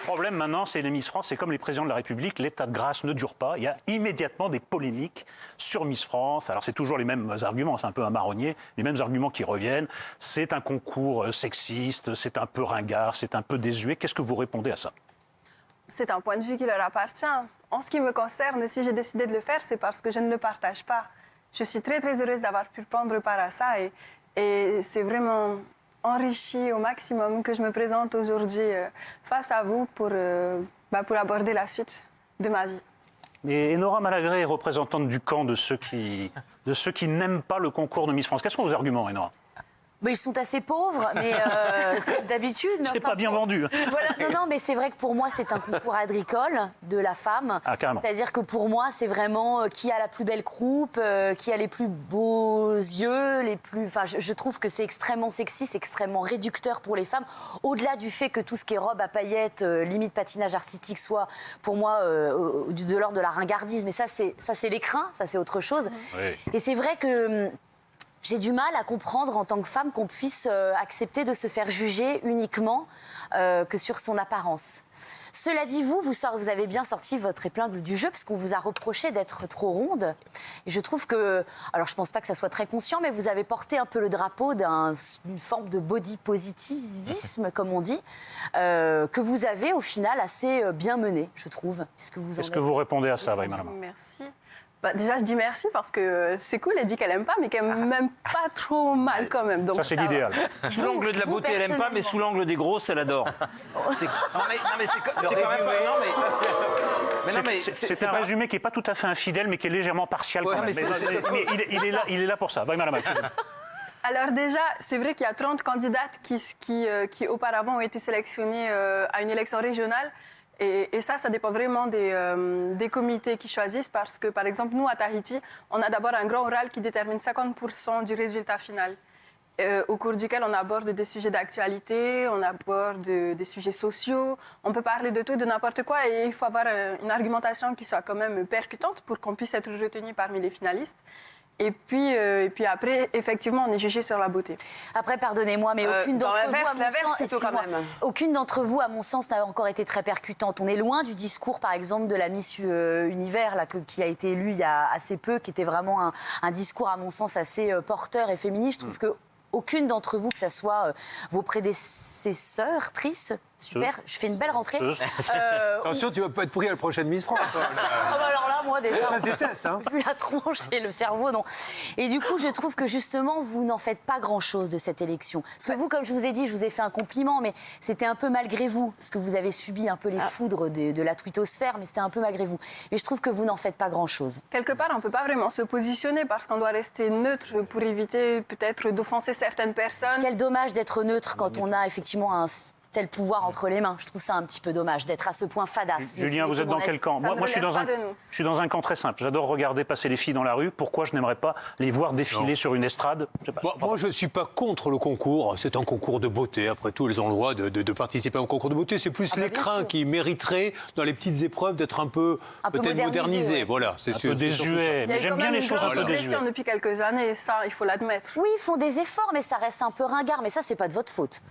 problème maintenant, c'est les Miss France, c'est comme les présidents de la République, l'état de grâce ne dure pas. Il y a immédiatement des polémiques sur Miss France. Alors c'est toujours les mêmes arguments, c'est un peu un marronnier, les mêmes arguments qui reviennent. C'est un concours sexiste, c'est un peu ringard, c'est un peu désuet. Qu'est-ce que vous répondez à ça? C'est un point de vue qui leur appartient. En ce qui me concerne, si j'ai décidé de le faire, c'est parce que je ne le partage pas. Je suis très, très heureuse d'avoir pu prendre part à ça et c'est vraiment enrichi au maximum que je me présente aujourd'hui face à vous pour aborder la suite de ma vie. Et Nora Malagré est représentante du camp de ceux qui n'aiment pas le concours de Miss France. Quels sont vos arguments, Nora? Ils sont assez pauvres, mais comme d'habitude. C'est pas bien vendu. Voilà, non, mais c'est vrai que pour moi, c'est un concours agricole de la femme. Ah, carrément. C'est-à-dire que pour moi, c'est vraiment qui a la plus belle croupe, qui a les plus beaux yeux, les plus. Enfin, je trouve que c'est extrêmement sexy, c'est extrêmement réducteur pour les femmes. Au-delà du fait que tout ce qui est robe à paillettes, limite patinage artistique, soit pour moi de l'ordre de la ringardise. Mais ça, c'est l'écrin, ça, c'est autre chose. Oui. Et c'est vrai que. J'ai du mal à comprendre en tant que femme qu'on puisse accepter de se faire juger uniquement que sur son apparence. Cela dit, vous avez bien sorti votre épingle du jeu parce qu'on vous a reproché d'être trop ronde. Et je trouve que, alors je pense pas que ça soit très conscient, mais vous avez porté un peu le drapeau d'une forme de body positivisme, comme on dit, que vous avez au final assez bien mené, je trouve. Est-ce que vous répondez à ça, Maïma Lama? Merci. Déjà, je dis merci parce que c'est cool, elle dit qu'elle aime pas, mais qu'elle m'aime pas trop mal quand même. Donc, ça, c'est l'idéal. Sous l'angle de la beauté, elle aime pas, mais sous l'angle des grosses, elle adore. C'est quand même. C'est un résumé qui n'est pas tout à fait infidèle, mais qui est légèrement partial quand même. Il est là pour ça. Maïma Lama. Alors déjà, c'est vrai qu'il y a 30 candidates qui auparavant ont été sélectionnées à une élection régionale. Et ça dépend vraiment des comités qui choisissent parce que, par exemple, nous, à Tahiti, on a d'abord un grand oral qui détermine 50% du résultat final, au cours duquel on aborde des sujets d'actualité, on aborde des sujets sociaux, on peut parler de tout, de n'importe quoi, et il faut avoir une argumentation qui soit quand même percutante pour qu'on puisse être retenu parmi les finalistes. Et puis après, effectivement, on est jugé sur la beauté. Après, pardonnez-moi, mais aucune d'entre vous, à mon sens, n'a encore été très percutante. On est loin du discours, par exemple, de la Miss Univers, là, qui a été élue il y a assez peu, qui était vraiment un discours, à mon sens, assez porteur et féministe. Je trouve que aucune d'entre vous, que ce soit vos prédécesseurs, super, je fais une belle rentrée. Attention, tu vas pas être pris à la prochaine Miss France. Alors là, moi déjà, hein. vu la tronche et le cerveau, non. Et du coup, je trouve que justement, vous n'en faites pas grand-chose de cette élection. Parce que vous, comme je vous ai dit, je vous ai fait un compliment, mais c'était un peu malgré vous, parce que vous avez subi un peu les foudres de la twittosphère, mais c'était un peu malgré vous. Mais je trouve que vous n'en faites pas grand-chose. Quelque part, on ne peut pas vraiment se positionner parce qu'on doit rester neutre pour éviter peut-être d'offenser certaines personnes. Quel dommage d'être neutre quand on a effectivement un tel pouvoir entre les mains. Je trouve ça un petit peu dommage d'être à ce point fadasse. Julien, vous êtes dans quel camp? Moi, je suis dans un camp très simple. J'adore regarder passer les filles dans la rue. Pourquoi je n'aimerais pas les voir défiler sur une estrade? Moi, je ne suis pas contre le concours. C'est un concours de beauté. Après tout, elles ont le droit de participer à un concours de beauté. C'est plus l'écrin qui mériterait, dans les petites épreuves, d'être un peu peut-être modernisé. Ouais. Voilà, un peu désuet. Mais j'aime bien les choses un peu désuées. Depuis quelques années, ça, il faut l'admettre. Oui, ils font des efforts, mais ça reste un peu ringard. Mais ça, c'est pas de votre faute.